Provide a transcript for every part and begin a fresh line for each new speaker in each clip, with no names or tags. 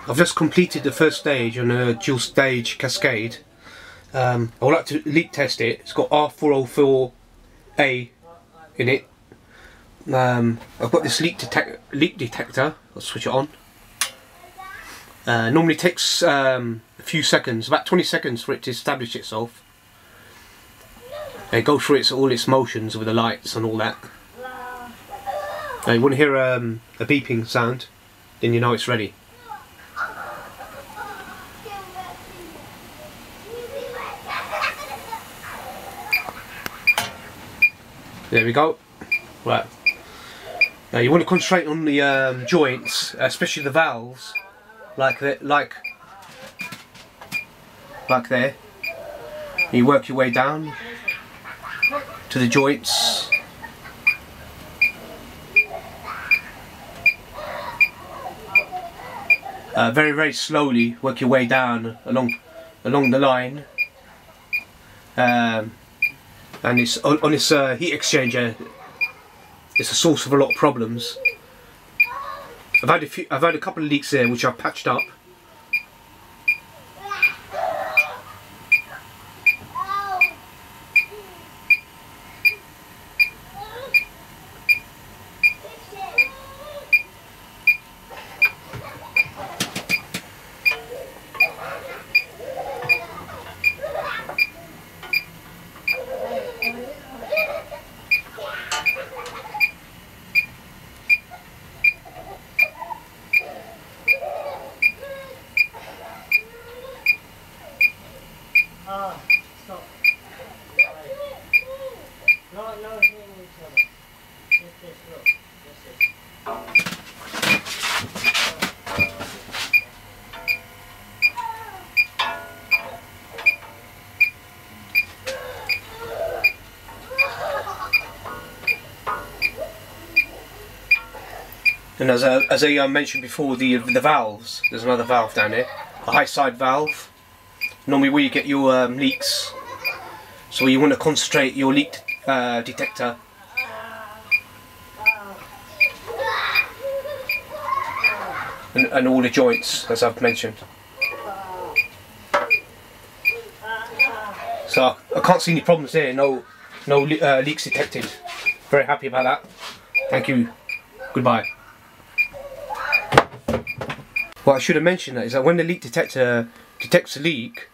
I've just completed the first stage on a dual stage cascade. I would like to leak test it. It's got R404A in it. I've got this leak detector. I'll switch it on. Normally takes a few seconds, about 20 seconds for it to establish itself. It goes through all its motions with the lights and all that. You want to hear a beeping sound, then you know it's ready. There we go. Right. Now you want to concentrate on the joints, especially the valves, like there. You work your way down to the joints. Very, very slowly work your way down along the line. And it's on this heat exchanger. It's a source of a lot of problems. I've had a couple of leaks there which I've patched up.
Stop. No, hitting each other. This, look.
And as I mentioned before, the valves, there's another valve down there, a high side valve. Normally where you get your leaks, so you want to concentrate your leak detector and all the joints, as I've mentioned. So I can't see any problems there, no leaks detected. Very happy about that. Thank you, goodbye. What I should have mentioned is that when the leak detector detects a leak,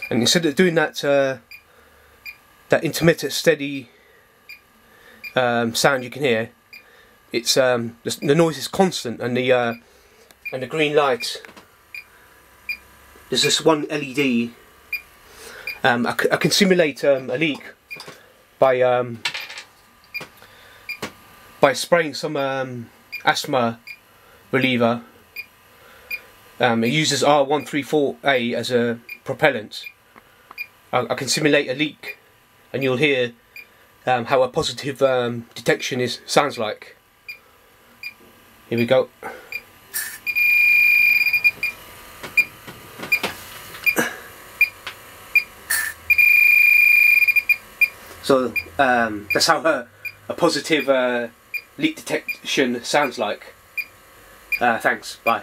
and instead of doing that that intermittent steady sound you can hear, it's the noise is constant, and the green light. There's this one LED. I can simulate a leak by spraying some asthma reliever. It uses R134A as a propellant. I can simulate a leak, and you'll hear how a positive detection sounds like. Here we go. So that's how a positive leak detection sounds like. Thanks. Bye.